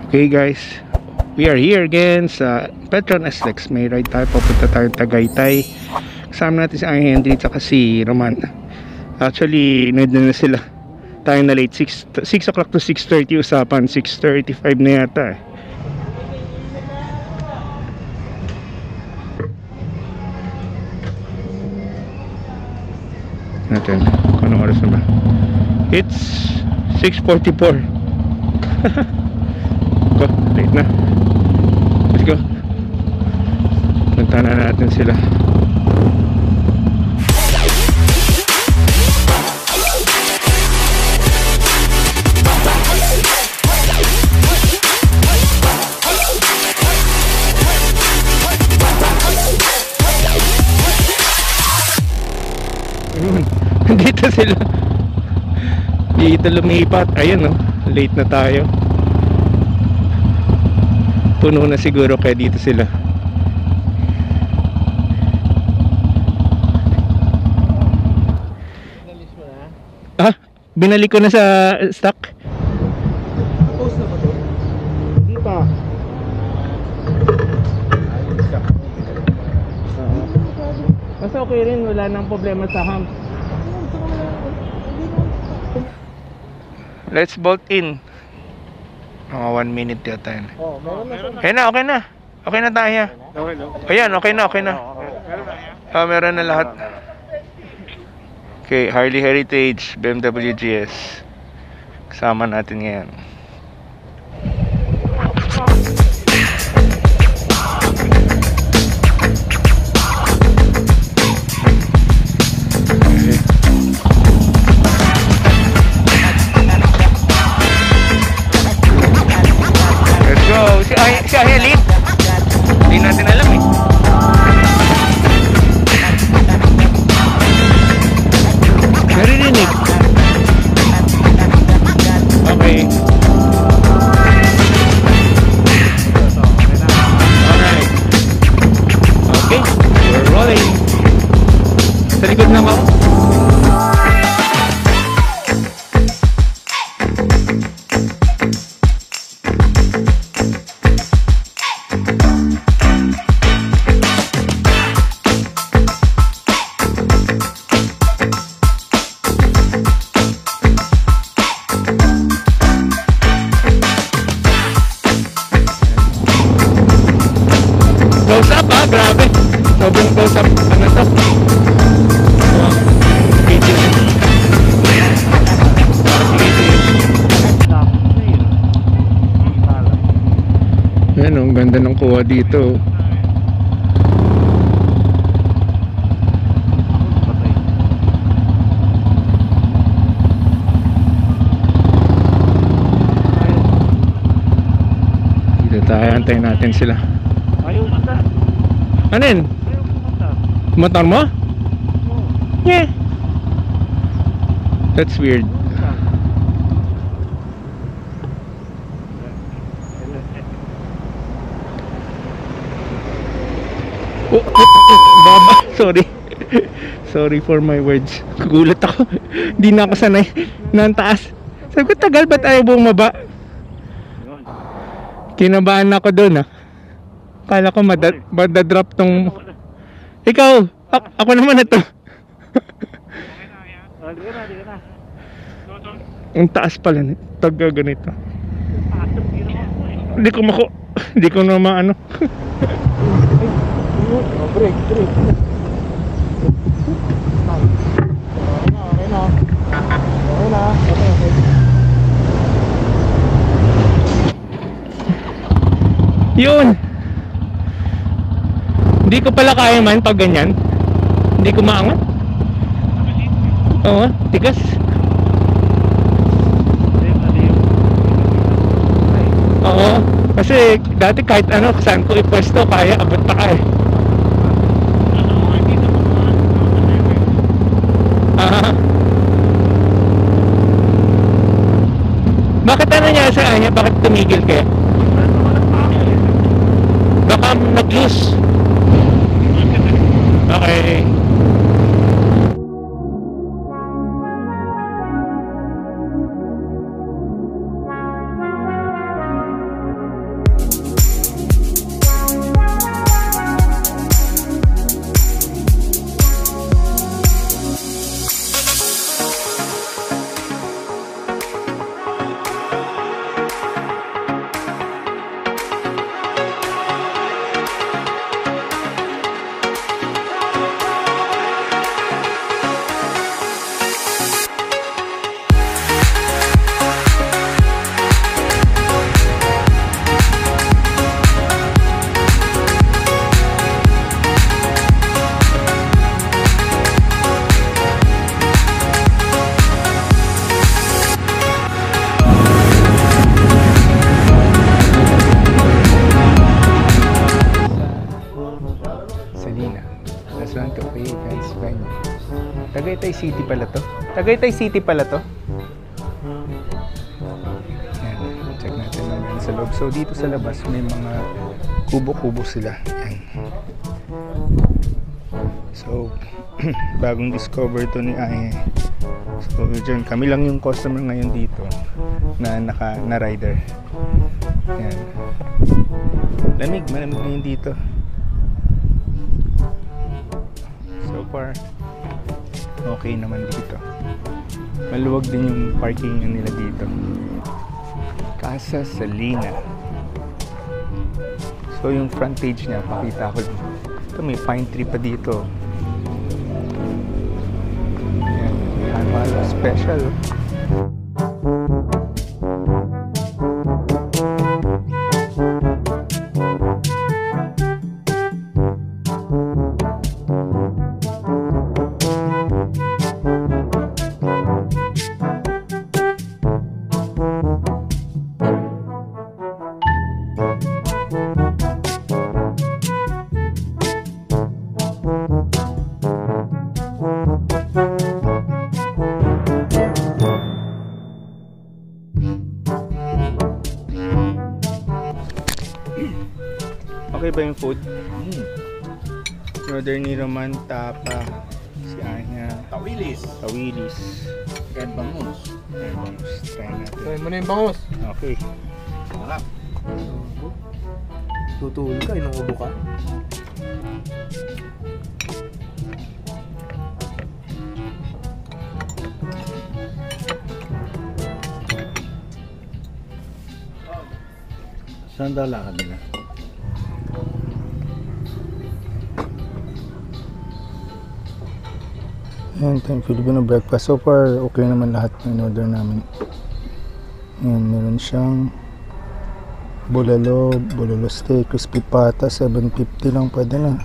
Okay guys, we are here again sa Petronas Lex. May ride tayo, papunta tayo Tagaytay. Kasama natin si Henry at si Roman. Actually, need na sila. Tayo na late, 6 o'clock to 6:30 usapan. 6:35 na yata eh. Natin, kung anong oras na ba? It's 6:44. Go, late na. Let's go. Punta na natin sila. Dito sila. Dito lumipat. Ayun, late na tayo. Puno na siguro kaya dito sila. Ah, binalik ko na sa stock. Post na ba ito? Hindi pa. Mas okay rin, wala nang problema sa hump. Let's bolt in. Mga 1 minute yata yun. Oo, meron na. Okay na, okay na. Okay na tayo. Ayan, okay na, okay na. Meron na lahat. Okay, Harley Heritage, BMW GS. Kasama natin ngayon. Si Ahelit, hindi natin alam eh. Naririnig. Okay. Alright. Okay, we're rolling. Sa likod na ako. Close up grabe. Sobrang close up. Ano to? Ayan, ang ganda ng kuha dito. Dito tayo, antayin natin sila. Ano yun? Motor mo? Yeah. That's weird. Baba, sorry. Sorry for my words. Gugulat ako. Di na ako sanay. Nang taas. Sabi ko, tagal ba't ayaw bumaba? Kinabahan ako doon Kala ko madadrop tong... Ikaw! Ako naman na to. Ang taas pala nito. Taga ganito. Hindi ko na maano. Break. Okay na. Yun! Hindi ko pala kaya man pag ganyan. Hindi ko maangat. Oo, tigas. Oo, kasi dati kahit ano, saan ko ipwesto, kaya abot pa kaya. Bakit ano niya sa kanya? Bakit tumigil kaya? Baka nag-loose. Okay. Tagaytay City pala to. Tagaytay City pala to. Yan, check natin naman sa loob. So dito sa labas may mga kubo-kubo sila. Yan. So bagong discover to ni Aye. So dyan, kami lang yung customer ngayon dito na na rider. Yan. Malamig ngayon dito. So far okay naman dito. Maluwag din yung parking nila dito. Casa Salina. So yung front page niya, pakita ko lang. Ito, may pine tree pa dito. Ayan, annual special. Okay ba yung food? Order ni Roman, tapa, si Anya, Tawilis. and bangus. Try natin. Try mo na yung bangus. Okay. Sarap. Tutulog ka, inuubo ka. Saan dala ka nila? Ayan, ito yung Filipino breakfast. So far, okay naman lahat ng order namin. Ayan, meron siyang bulalo steak, crispy pata, 750 lang, pwede na.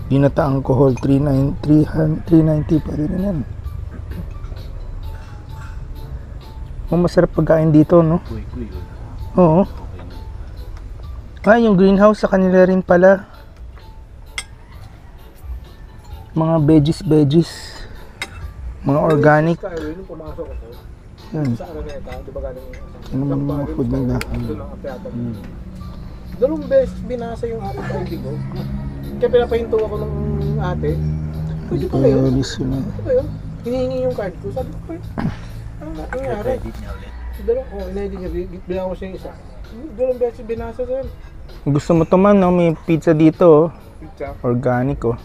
Binata alcohol, 390, pwede na yan. Oh, masarap pagkain dito, no? Oo. Ah, yung greenhouse sa kanila rin pala. Mga veggies. Mga organic. Nung pumasok ako, Yan. sa Araneta, di ba galing Ano naman mga food nila? doon ang apeata. Dalawang beses binasa yung RFID ko. Kaya pinapahinto ako ng ate. Pwede pa kayo? Pwede sila. Pwede ba yun? Hinihingi yung card ko. Sabi ko, ano nangyari? In-edit niya. Binawa ko siya yung isa. Dalawang beses binasa sir. Gusto mo to man, no? May pizza dito, oh. Pizza. Organic, oh.